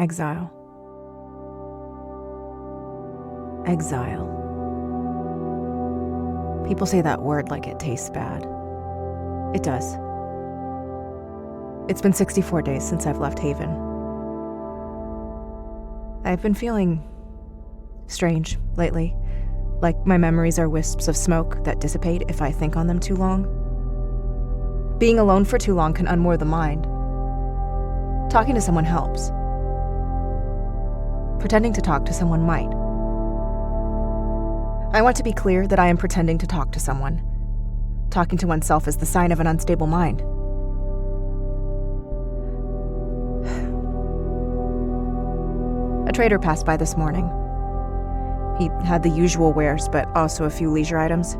Exile. Exile. People say that word like it tastes bad. It does. It's been 64 days since I've left Haven. I've been feeling strange lately, like my memories are wisps of smoke that dissipate if I think on them too long. Being alone for too long can unmoor the mind. Talking to someone helps. Pretending to talk to someone might. I want to be clear that I am pretending to talk to someone. Talking to oneself is the sign of an unstable mind. A trader passed by this morning. He had the usual wares, but also a few leisure items.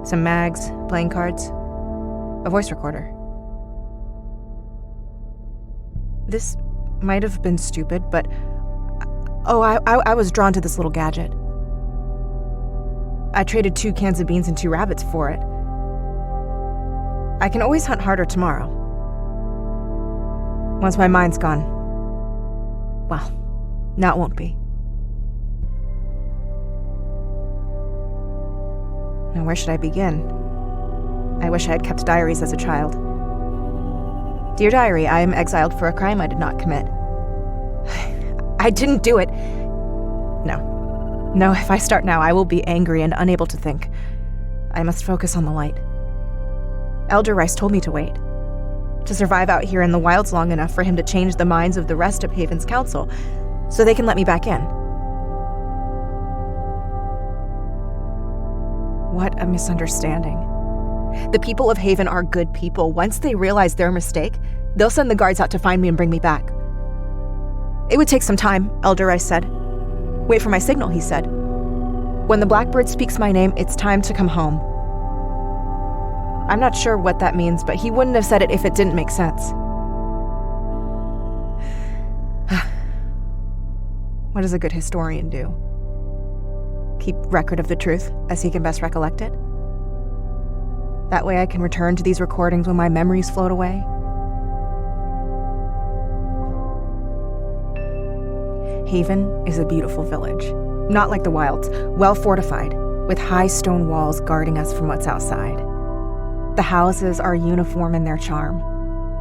Some mags, playing cards, a voice recorder. This might have been stupid, but I was drawn to this little gadget. I traded 2 cans of beans and 2 rabbits for it. I can always hunt harder tomorrow. Once my mind's gone, well, now it won't be. Now where should I begin? I wish I had kept diaries as a child. Dear Diary, I am exiled for a crime I did not commit. I didn't do it. No, if I start now, I will be angry and unable to think. I must focus on the light. Elder Rice told me to wait. To survive out here in the wilds long enough for him to change the minds of the rest of Haven's council, so they can let me back in. What a misunderstanding. The people of Haven are good people. Once they realize their mistake, they'll send the guards out to find me and bring me back. It would take some time, Elder Rice said. Wait for my signal, he said. When the blackbird speaks my name, it's time to come home. I'm not sure what that means, but he wouldn't have said it if it didn't make sense. What does a good historian do? Keep record of the truth as he can best recollect it? That way I can return to these recordings when my memories float away. Haven is a beautiful village, not like the wilds, well fortified, with high stone walls guarding us from what's outside. The houses are uniform in their charm.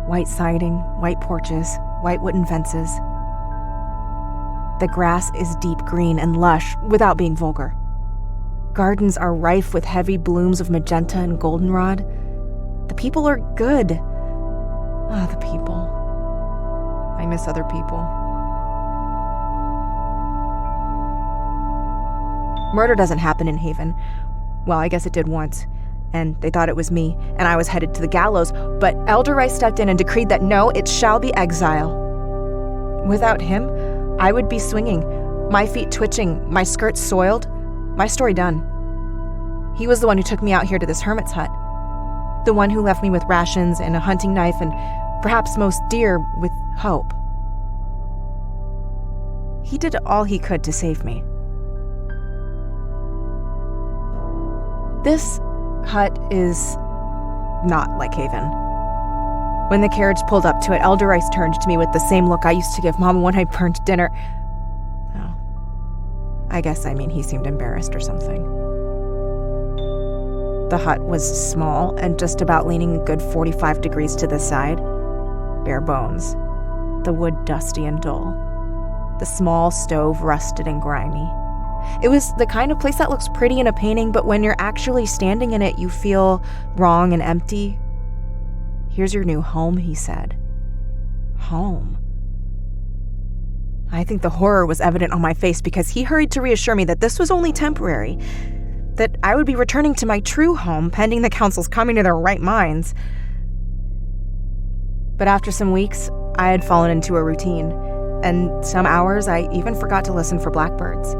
White siding, white porches, white wooden fences. The grass is deep green and lush without being vulgar. Gardens are rife with heavy blooms of magenta and goldenrod. The people are good. The people. I miss other people. Murder doesn't happen in Haven. Well, I guess it did once, and they thought it was me, and I was headed to the gallows, but Elder Rice stepped in and decreed that no, it shall be exile. Without him, I would be swinging, my feet twitching, my skirts soiled, my story done. He was the one who took me out here to this hermit's hut, the one who left me with rations and a hunting knife and, perhaps most dear, with hope. He did all he could to save me. This hut is not like Haven. When the carriage pulled up to it, Elder Rice turned to me with the same look I used to give Mama when I burned dinner. I guess he seemed embarrassed or something. The hut was small and just about leaning a good 45 degrees to the side. Bare bones. The wood dusty and dull. The small stove rusted and grimy. It was the kind of place that looks pretty in a painting, but when you're actually standing in it, you feel wrong and empty. Here's your new home, he said. Home. I think the horror was evident on my face because he hurried to reassure me that this was only temporary, that I would be returning to my true home pending the council's coming to their right minds. But after some weeks, I had fallen into a routine, and some hours I even forgot to listen for blackbirds.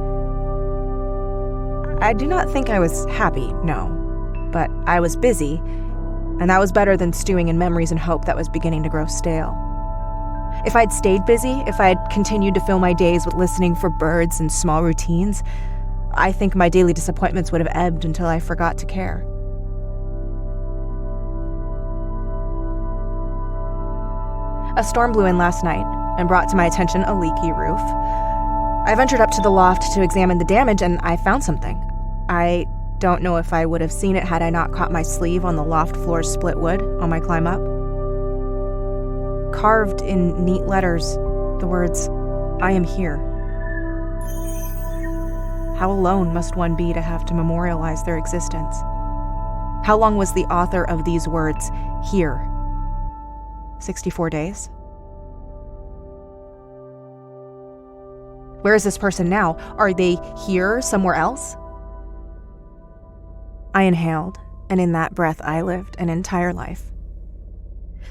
I do not think I was happy, no, but I was busy, and that was better than stewing in memories and hope that was beginning to grow stale. If I'd stayed busy, if I had continued to fill my days with listening for birds and small routines, I think my daily disappointments would have ebbed until I forgot to care. A storm blew in last night, and brought to my attention a leaky roof. I ventured up to the loft to examine the damage, and I found something. I don't know if I would have seen it had I not caught my sleeve on the loft floor's split wood on my climb up. Carved in neat letters, the words, "I am here." How alone must one be to have to memorialize their existence? How long was the author of these words here? 64 days? Where is this person now? Are they here somewhere else? I inhaled, and in that breath I lived an entire life.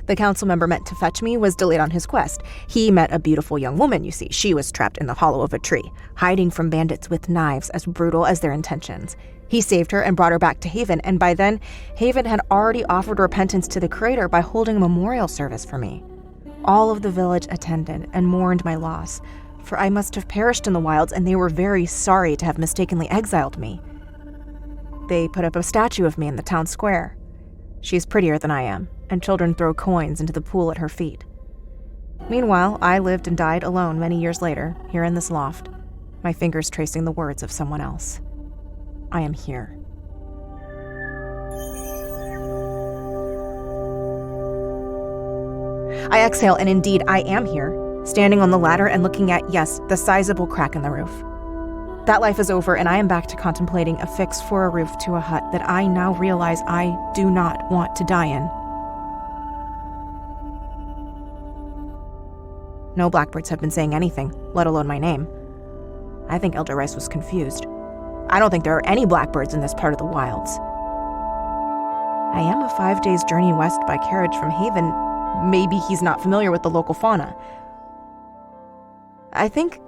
The council member meant to fetch me was delayed on his quest. He met a beautiful young woman, you see. She was trapped in the hollow of a tree, hiding from bandits with knives as brutal as their intentions. He saved her and brought her back to Haven, and by then, Haven had already offered repentance to the Creator by holding a memorial service for me. All of the village attended and mourned my loss, for I must have perished in the wilds, and they were very sorry to have mistakenly exiled me. They put up a statue of me in the town square. She's prettier than I am, and children throw coins into the pool at her feet. Meanwhile, I lived and died alone many years later, here in this loft, my fingers tracing the words of someone else. I am here. I exhale, and indeed, I am here, standing on the ladder and looking at, yes, the sizable crack in the roof. That life is over, and I am back to contemplating a fix for a roof to a hut that I now realize I do not want to die in. No blackbirds have been saying anything, let alone my name. I think Elder Rice was confused. I don't think there are any blackbirds in this part of the wilds. I am a 5 days journey west by carriage from Haven. Maybe he's not familiar with the local fauna. I think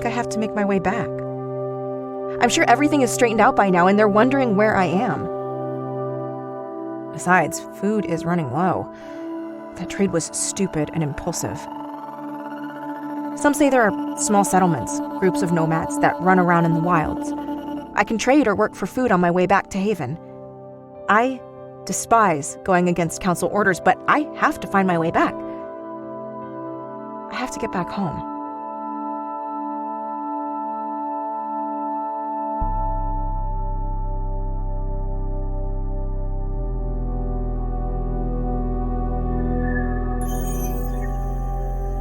I have to make my way back. I'm sure everything is straightened out by now, and they're wondering where I am. Besides, food is running low. That trade was stupid and impulsive. Some say there are small settlements, groups of nomads that run around in the wilds. I can trade or work for food on my way back to Haven. I despise going against council orders, but I have to find my way back. I have to get back home.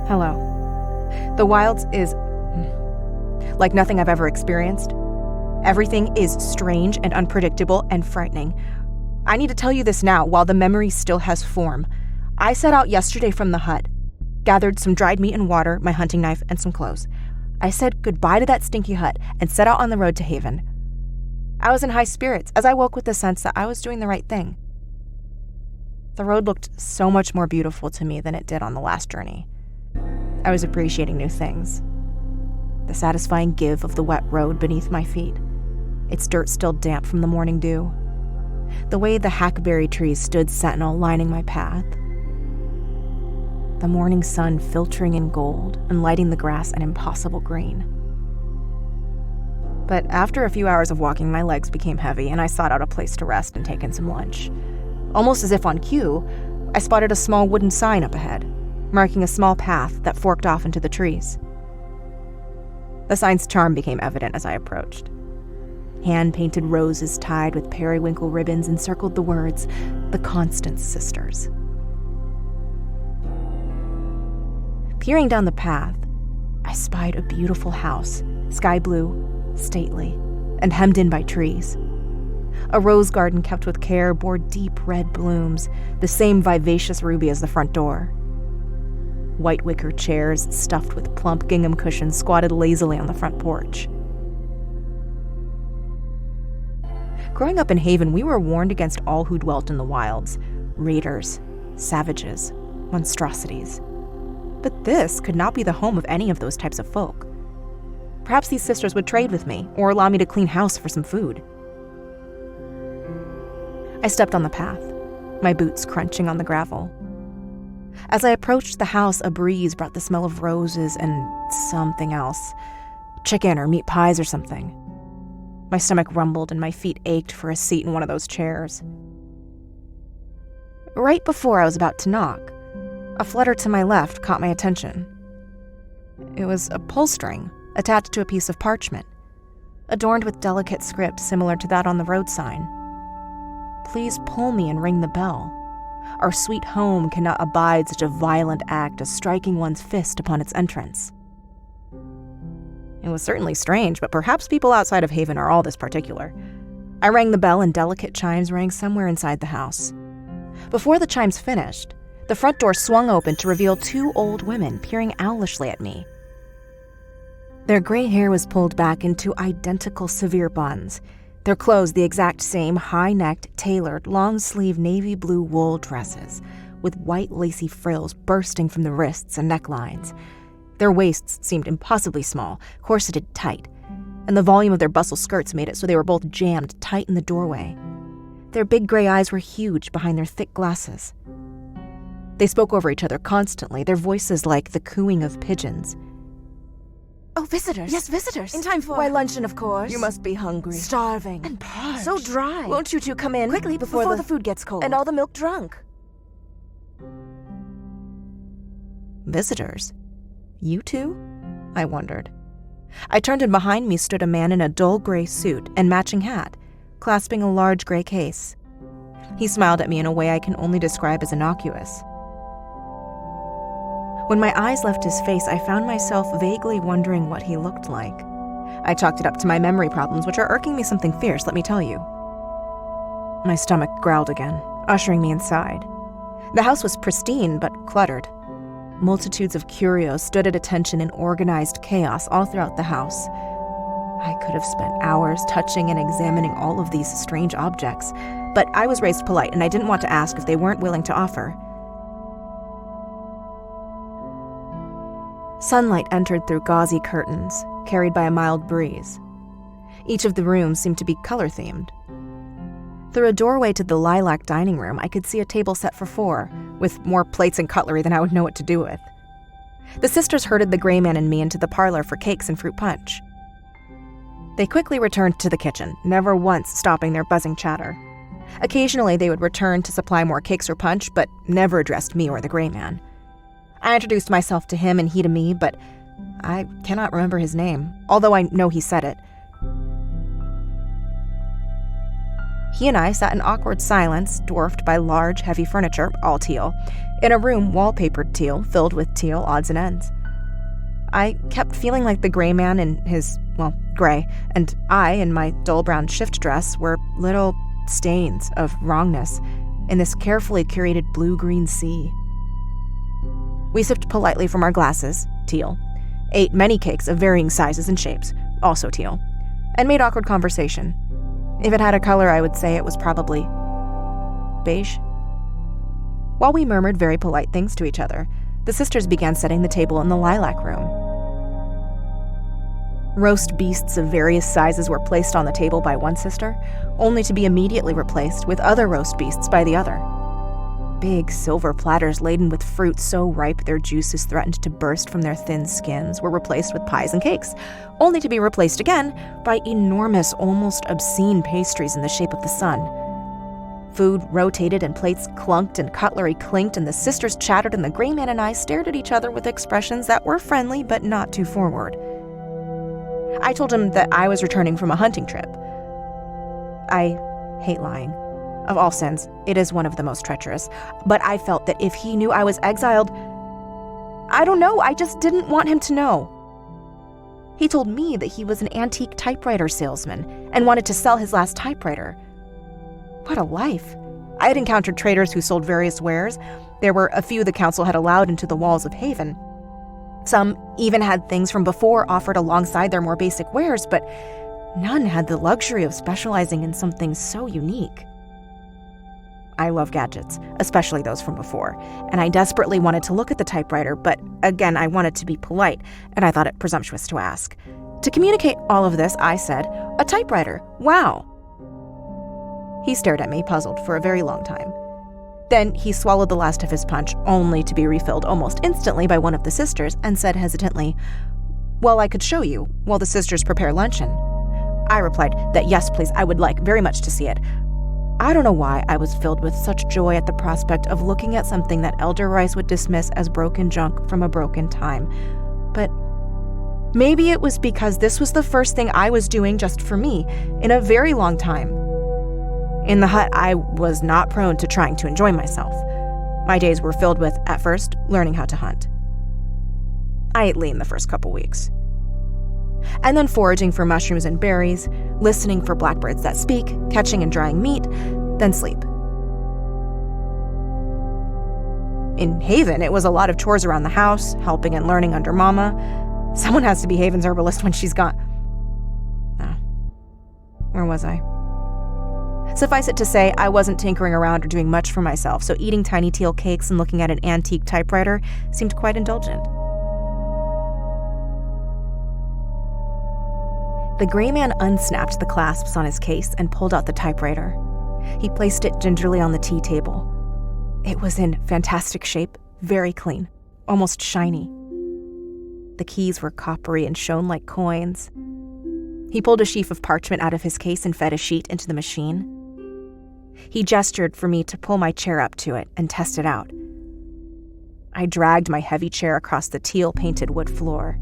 Hello. The wilds is like nothing I've ever experienced. Everything is strange and unpredictable and frightening. I need to tell you this now while the memory still has form. I set out yesterday from the hut, gathered some dried meat and water, my hunting knife, and some clothes. I said goodbye to that stinky hut and set out on the road to Haven. I was in high spirits as I woke with the sense that I was doing the right thing. The road looked so much more beautiful to me than it did on the last journey. I was appreciating new things. The satisfying give of the wet road beneath my feet, its dirt still damp from the morning dew. The way the hackberry trees stood sentinel lining my path. The morning sun filtering in gold and lighting the grass an impossible green. But after a few hours of walking, my legs became heavy, and I sought out a place to rest and take in some lunch. Almost as if on cue, I spotted a small wooden sign up ahead, marking a small path that forked off into the trees. The sign's charm became evident as I approached. Hand-painted roses tied with periwinkle ribbons encircled the words, "The Constance Sisters." Peering down the path, I spied a beautiful house, sky blue, stately, and hemmed in by trees. A rose garden kept with care bore deep red blooms, the same vivacious ruby as the front door. White wicker chairs stuffed with plump gingham cushions squatted lazily on the front porch. Growing up in Haven, we were warned against all who dwelt in the wilds: raiders, savages, monstrosities. But this could not be the home of any of those types of folk. Perhaps these sisters would trade with me, or allow me to clean house for some food. I stepped on the path, my boots crunching on the gravel. As I approached the house, a breeze brought the smell of roses and something else. Chicken or meat pies or something. My stomach rumbled and my feet ached for a seat in one of those chairs. Right before I was about to knock, A flutter to my left caught my attention. It was a pull string attached to a piece of parchment, adorned with delicate script similar to that on the road sign. Please pull me and ring the bell. Our sweet home cannot abide such a violent act as striking one's fist upon its entrance. It was certainly strange, but perhaps people outside of Haven are all this particular. I rang the bell and delicate chimes rang somewhere inside the house. Before the chimes finished, the front door swung open to reveal 2 old women peering owlishly at me. Their gray hair was pulled back into identical severe buns, their clothes the exact same high-necked, tailored, long-sleeve navy blue wool dresses, with white lacy frills bursting from the wrists and necklines. Their waists seemed impossibly small, corseted tight, and the volume of their bustle skirts made it so they were both jammed tight in the doorway. Their big gray eyes were huge behind their thick glasses. They spoke over each other constantly, their voices like the cooing of pigeons. Oh, visitors. Yes, visitors. In time for... Why, luncheon, of course. You must be hungry. Starving. And parched. So dry. Won't you two come in? Quickly, before the food gets cold. And all the milk drunk. Visitors? You two? I wondered. I turned and behind me stood a man in a dull gray suit and matching hat, clasping a large gray case. He smiled at me in a way I can only describe as innocuous. When my eyes left his face, I found myself vaguely wondering what he looked like. I chalked it up to my memory problems, which are irking me something fierce, let me tell you. My stomach growled again, ushering me inside. The house was pristine but cluttered. Multitudes of curios stood at attention in organized chaos all throughout the house. I could have spent hours touching and examining all of these strange objects, but I was raised polite and I didn't want to ask if they weren't willing to offer. Sunlight entered through gauzy curtains, carried by a mild breeze. Each of the rooms seemed to be color-themed. Through a doorway to the lilac dining room, I could see a table set for 4, with more plates and cutlery than I would know what to do with. The sisters herded the gray man and me into the parlor for cakes and fruit punch. They quickly returned to the kitchen, never once stopping their buzzing chatter. Occasionally, they would return to supply more cakes or punch, but never addressed me or the gray man. I introduced myself to him and he to me, but I cannot remember his name, although I know he said it. He and I sat in awkward silence, dwarfed by large, heavy furniture, all teal, in a room wallpapered teal, filled with teal odds and ends. I kept feeling like the gray man in his, gray, and I, in my dull brown shift dress, were little stains of wrongness in this carefully curated blue-green sea. We sipped politely from our glasses, teal, ate many cakes of varying sizes and shapes, also teal, and made awkward conversation. If it had a color, I would say it was probably beige. While we murmured very polite things to each other, the sisters began setting the table in the lilac room. Roast beasts of various sizes were placed on the table by one sister, only to be immediately replaced with other roast beasts by the other. Big silver platters laden with fruit so ripe their juices threatened to burst from their thin skins were replaced with pies and cakes, only to be replaced again by enormous, almost obscene pastries in the shape of the sun. Food rotated and plates clunked and cutlery clinked and the sisters chattered and the gray man and I stared at each other with expressions that were friendly but not too forward. I told him that I was returning from a hunting trip. I hate lying. Of all sins, it is one of the most treacherous, but I felt that if he knew I was exiled, I don't know, I just didn't want him to know. He told me that he was an antique typewriter salesman and wanted to sell his last typewriter. What a life. I had encountered traders who sold various wares. There were a few the council had allowed into the walls of Haven. Some even had things from before offered alongside their more basic wares, but none had the luxury of specializing in something so unique. I love gadgets, especially those from before, and I desperately wanted to look at the typewriter, but again, I wanted to be polite, and I thought it presumptuous to ask. To communicate all of this, I said, "A typewriter, wow." He stared at me, puzzled, for a very long time. Then he swallowed the last of his punch, only to be refilled almost instantly by one of the sisters, and said hesitantly, "Well, I could show you, while the sisters prepare luncheon." I replied that yes, please, I would like very much to see it. I don't know why I was filled with such joy at the prospect of looking at something that Elder Rice would dismiss as broken junk from a broken time. But maybe it was because this was the first thing I was doing just for me in a very long time. In the hut, I was not prone to trying to enjoy myself. My days were filled with, at first, learning how to hunt. I ate lean the first couple weeks. And then foraging for mushrooms and berries, listening for blackbirds that speak, catching and drying meat, then sleep. In Haven, it was a lot of chores around the house, helping and learning under Mama. Someone has to be Haven's herbalist when she's gone. Where was I? Suffice it to say, I wasn't tinkering around or doing much for myself, so eating tiny teal cakes and looking at an antique typewriter seemed quite indulgent. The gray man unsnapped the clasps on his case and pulled out the typewriter. He placed it gingerly on the tea table. It was in fantastic shape, very clean, almost shiny. The keys were coppery and shone like coins. He pulled a sheaf of parchment out of his case and fed a sheet into the machine. He gestured for me to pull my chair up to it and test it out. I dragged my heavy chair across the teal-painted wood floor.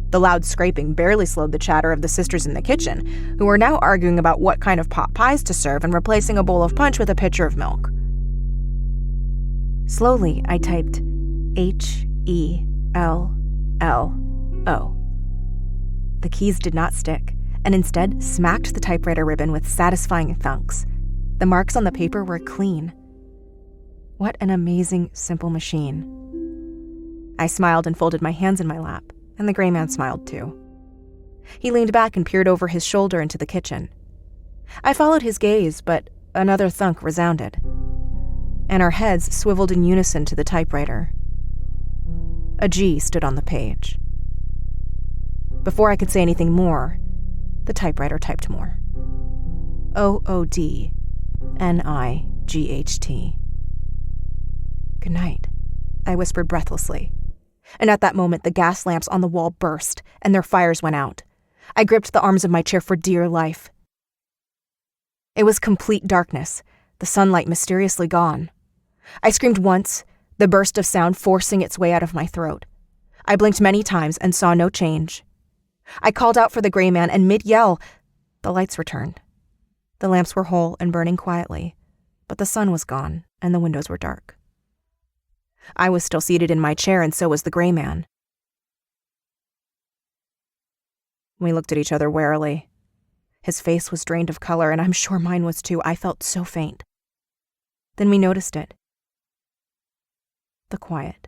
The loud scraping barely slowed the chatter of the sisters in the kitchen, who were now arguing about what kind of pot pies to serve and replacing a bowl of punch with a pitcher of milk. Slowly, I typed H-E-L-L-O. The keys did not stick, and instead smacked the typewriter ribbon with satisfying thunks. The marks on the paper were clean. What an amazing, simple machine. I smiled and folded my hands in my lap, and the gray man smiled too. He leaned back and peered over his shoulder into the kitchen. I followed his gaze, but another thunk resounded, and our heads swiveled in unison to the typewriter. A G stood on the page. Before I could say anything more, the typewriter typed more. O-O-D-N-I-G-H-T. Good night, I whispered breathlessly. And at that moment, the gas lamps on the wall burst, and their fires went out. I gripped the arms of my chair for dear life. It was complete darkness, the sunlight mysteriously gone. I screamed once, the burst of sound forcing its way out of my throat. I blinked many times and saw no change. I called out for the gray man, and mid-yell, the lights returned. The lamps were whole and burning quietly, but the sun was gone, and the windows were dark. I was still seated in my chair, and so was the gray man. We looked at each other warily. His face was drained of color, and I'm sure mine was too. I felt so faint. Then we noticed it. The quiet.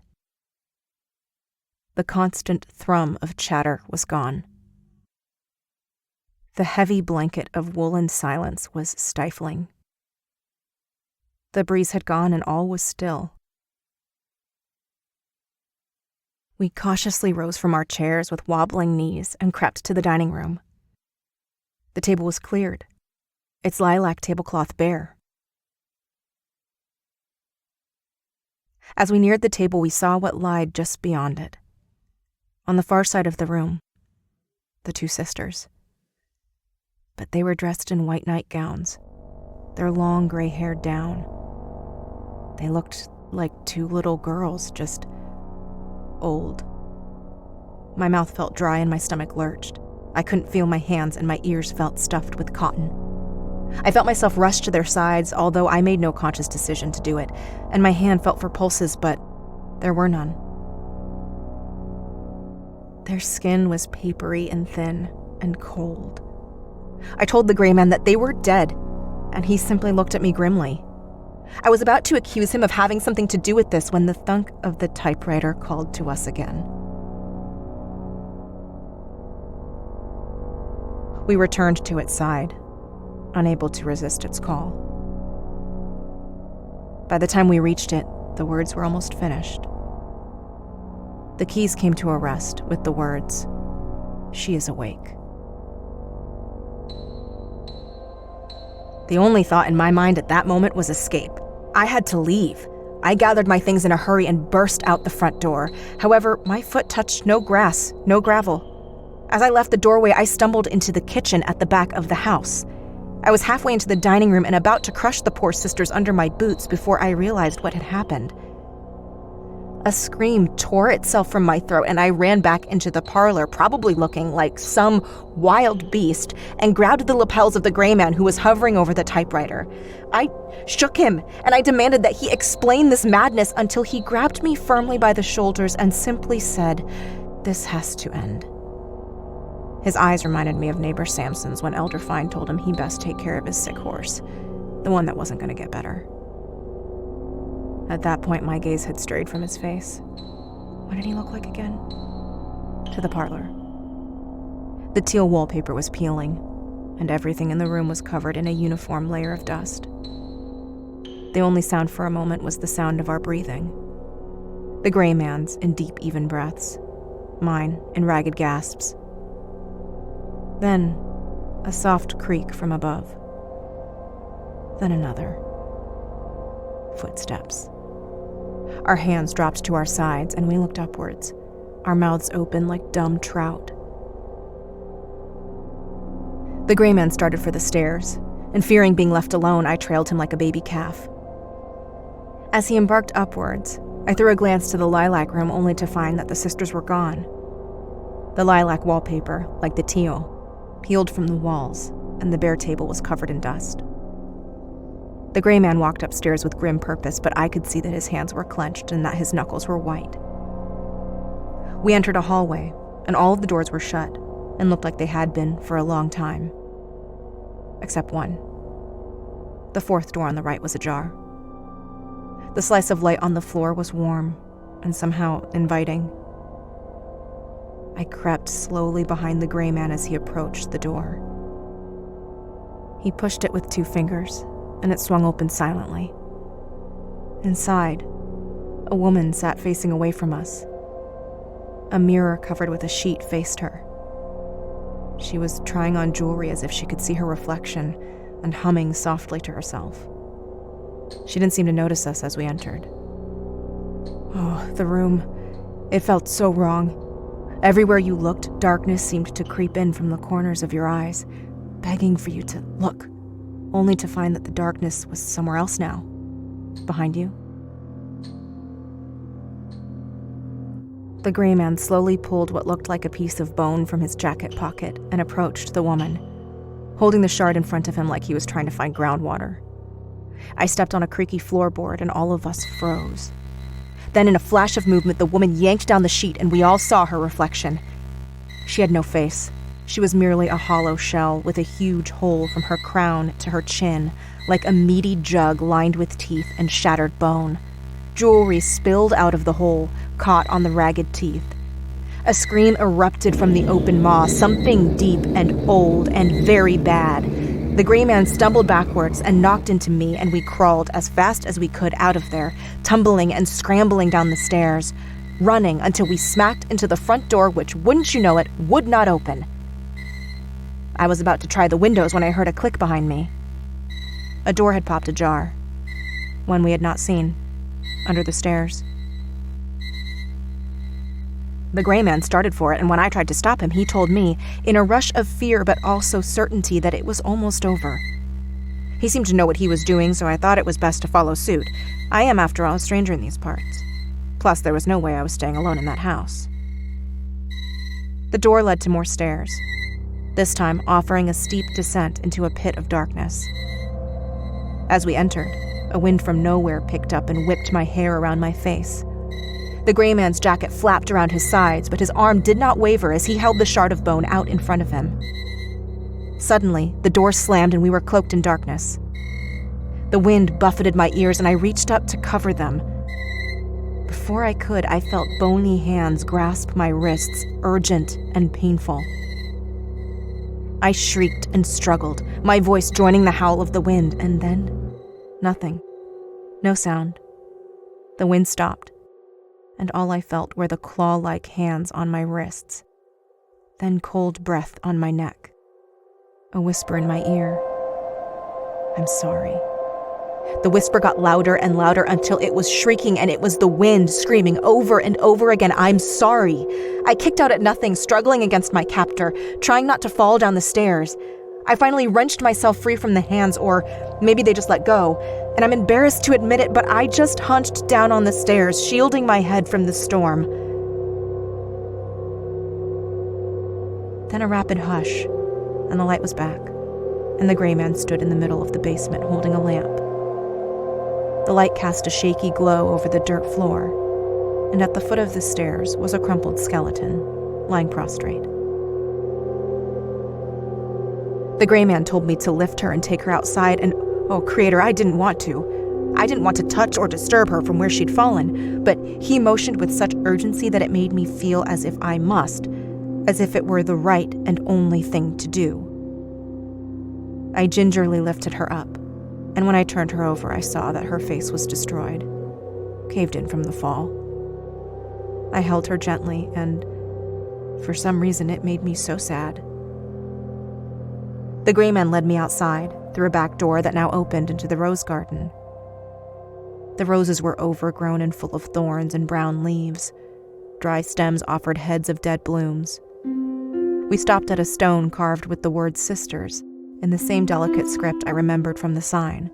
The constant thrum of chatter was gone. The heavy blanket of woolen silence was stifling. The breeze had gone, and all was still. We cautiously rose from our chairs with wobbling knees and crept to the dining room. The table was cleared, its lilac tablecloth bare. As we neared the table, we saw what lied just beyond it. On the far side of the room, the two sisters. But they were dressed in white nightgowns, their long gray hair down. They looked like two little girls, just old. My mouth felt dry and my stomach lurched. I couldn't feel my hands and my ears felt stuffed with cotton. I felt myself rush to their sides, although I made no conscious decision to do it, and my hand felt for pulses, but there were none. Their skin was papery and thin and cold. I told the gray man that they were dead, and he simply looked at me grimly. I was about to accuse him of having something to do with this when the thunk of the typewriter called to us again. We returned to its side, unable to resist its call. By the time we reached it, the words were almost finished. The keys came to a rest with the words, "She is awake." The only thought in my mind at that moment was escape. I had to leave. I gathered my things in a hurry and burst out the front door. However, my foot touched no grass, no gravel. As I left the doorway, I stumbled into the kitchen at the back of the house. I was halfway into the dining room and about to crush the poor sisters under my boots before I realized what had happened. A scream tore itself from my throat, and I ran back into the parlor, probably looking like some wild beast, and grabbed the lapels of the gray man who was hovering over the typewriter. I shook him, and I demanded that he explain this madness until he grabbed me firmly by the shoulders and simply said, "This has to end." His eyes reminded me of neighbor Samson's when Elder Fine told him he best take care of his sick horse, the one that wasn't going to get better. At that point, my gaze had strayed from his face. What did he look like again? To the parlor. The teal wallpaper was peeling, and everything in the room was covered in a uniform layer of dust. The only sound for a moment was the sound of our breathing. The gray man's in deep, even breaths, mine in ragged gasps. Then, a soft creak from above. Then another. Footsteps. Our hands dropped to our sides, and we looked upwards, our mouths open like dumb trout. The gray man started for the stairs, and fearing being left alone, I trailed him like a baby calf. As he embarked upwards, I threw a glance to the lilac room only to find that the sisters were gone. The lilac wallpaper, like the teal, peeled from the walls, and the bare table was covered in dust. The gray man walked upstairs with grim purpose, but I could see that his hands were clenched and that his knuckles were white. We entered a hallway, and all of the doors were shut and looked like they had been for a long time. Except one. The fourth door on the right was ajar. The slice of light on the floor was warm and somehow inviting. I crept slowly behind the gray man as he approached the door. He pushed it with 2 fingers, and it swung open silently. Inside, a woman sat facing away from us. A mirror covered with a sheet faced her. She was trying on jewelry as if she could see her reflection and humming softly to herself. She didn't seem to notice us as we entered. Oh, the room. It felt so wrong. Everywhere you looked, darkness seemed to creep in from the corners of your eyes, begging for you to look, only to find that the darkness was somewhere else now, behind you. The gray man slowly pulled what looked like a piece of bone from his jacket pocket and approached the woman, holding the shard in front of him like he was trying to find groundwater. I stepped on a creaky floorboard and all of us froze. Then in a flash of movement, the woman yanked down the sheet and we all saw her reflection. She had no face. She was merely a hollow shell with a huge hole from her crown to her chin, like a meaty jug lined with teeth and shattered bone. Jewelry spilled out of the hole, caught on the ragged teeth. A scream erupted from the open maw, something deep and old and very bad. The gray man stumbled backwards and knocked into me, and we crawled as fast as we could out of there, tumbling and scrambling down the stairs, running until we smacked into the front door, which, wouldn't you know it, would not open. I was about to try the windows when I heard a click behind me. A door had popped ajar, one we had not seen, under the stairs. The gray man started for it, and when I tried to stop him, he told me, in a rush of fear but also certainty, that it was almost over. He seemed to know what he was doing, so I thought it was best to follow suit. I am, after all, a stranger in these parts. Plus, there was no way I was staying alone in that house. The door led to more stairs, this time offering a steep descent into a pit of darkness. As we entered, a wind from nowhere picked up and whipped my hair around my face. The gray man's jacket flapped around his sides, but his arm did not waver as he held the shard of bone out in front of him. Suddenly, the door slammed and we were cloaked in darkness. The wind buffeted my ears and I reached up to cover them. Before I could, I felt bony hands grasp my wrists, urgent and painful. I shrieked and struggled, my voice joining the howl of the wind, and then nothing. No sound. The wind stopped, and all I felt were the claw-like hands on my wrists, then cold breath on my neck, a whisper in my ear. I'm sorry. The whisper got louder and louder until it was shrieking, and it was the wind screaming over and over again, I'm sorry. I kicked out at nothing, struggling against my captor, trying not to fall down the stairs. I finally wrenched myself free from the hands, or maybe they just let go, and I'm embarrassed to admit it, but I just hunched down on the stairs, shielding my head from the storm. Then a rapid hush, and the light was back, and the gray man stood in the middle of the basement holding a lamp. The light cast a shaky glow over the dirt floor, and at the foot of the stairs was a crumpled skeleton, lying prostrate. The gray man told me to lift her and take her outside, and, oh, Creator, I didn't want to. I didn't want to touch or disturb her from where she'd fallen, but he motioned with such urgency that it made me feel as if I must, as if it were the right and only thing to do. I gingerly lifted her up, and when I turned her over, I saw that her face was destroyed, caved in from the fall. I held her gently, and for some reason it made me so sad. The gray man led me outside, through a back door that now opened into the rose garden. The roses were overgrown and full of thorns and brown leaves. Dry stems offered heads of dead blooms. We stopped at a stone carved with the word Sisters, in the same delicate script I remembered from the sign.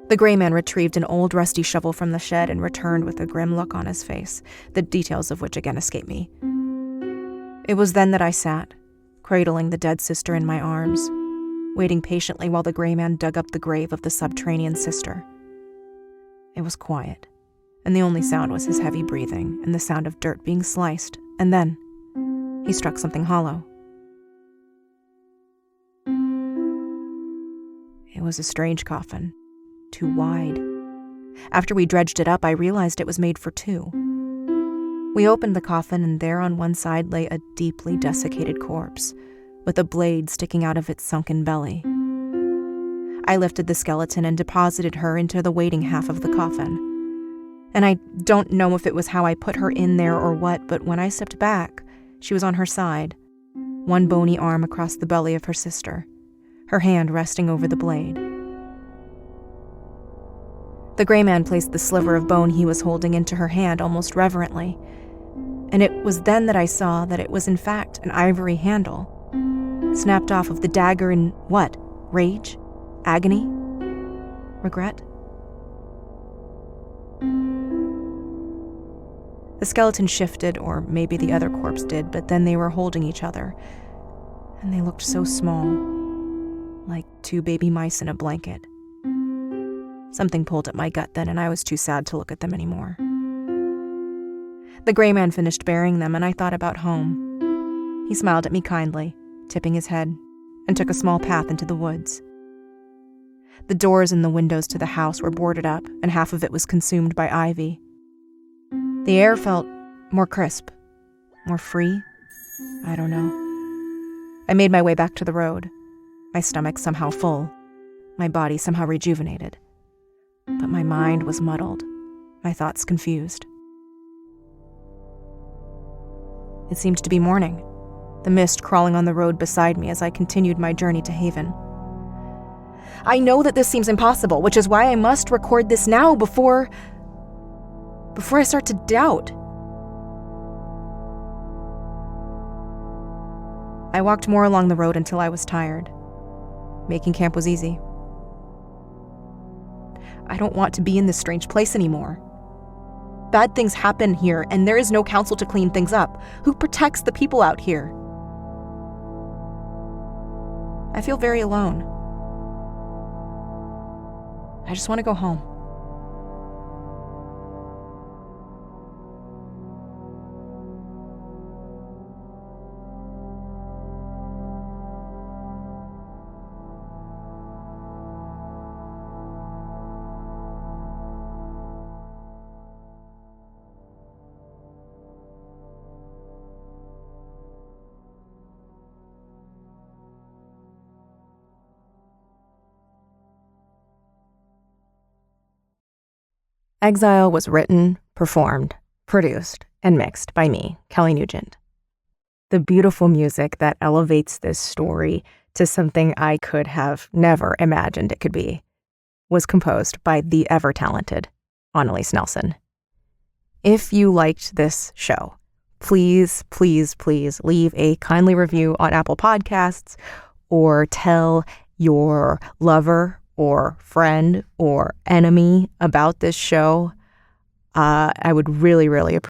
The gray man retrieved an old rusty shovel from the shed and returned with a grim look on his face, the details of which again escape me. It was then that I sat, cradling the dead sister in my arms, waiting patiently while the gray man dug up the grave of the subterranean sister. It was quiet, and the only sound was his heavy breathing and the sound of dirt being sliced, and then he struck something hollow. It was a strange coffin, too wide. After we dredged it up, I realized it was made for two. We opened the coffin, and there on one side lay a deeply desiccated corpse, with a blade sticking out of its sunken belly. I lifted the skeleton and deposited her into the waiting half of the coffin. And I don't know if it was how I put her in there or what, but when I stepped back, she was on her side, one bony arm across the belly of her sister, her hand resting over the blade. The gray man placed the sliver of bone he was holding into her hand almost reverently, and it was then that I saw that it was in fact an ivory handle, snapped off of the dagger in what? Rage? Agony? Regret? The skeleton shifted, or maybe the other corpse did, but then they were holding each other, and they looked so small, like two baby mice in a blanket. Something pulled at my gut then, and I was too sad to look at them anymore. The gray man finished burying them, and I thought about home. He smiled at me kindly, tipping his head, and took a small path into the woods. The doors and the windows to the house were boarded up, and half of it was consumed by ivy. The air felt more crisp, more free. I don't know. I made my way back to the road, my stomach somehow full, my body somehow rejuvenated. But my mind was muddled, my thoughts confused. It seemed to be morning, the mist crawling on the road beside me as I continued my journey to Haven. I know that this seems impossible, which is why I must record this now before I start to doubt. I walked more along the road until I was tired. Making camp was easy. I don't want to be in this strange place anymore. Bad things happen here, and there is no council to clean things up. Who protects the people out here? I feel very alone. I just want to go home. Exile was written, performed, produced, and mixed by me, Kelly Nugent. The beautiful music that elevates this story to something I could have never imagined it could be was composed by the ever-talented Analise Nelson. If you liked this show, please, please, please leave a kindly review on Apple Podcasts or tell your lover or friend or enemy about this show. I would really, really appreciate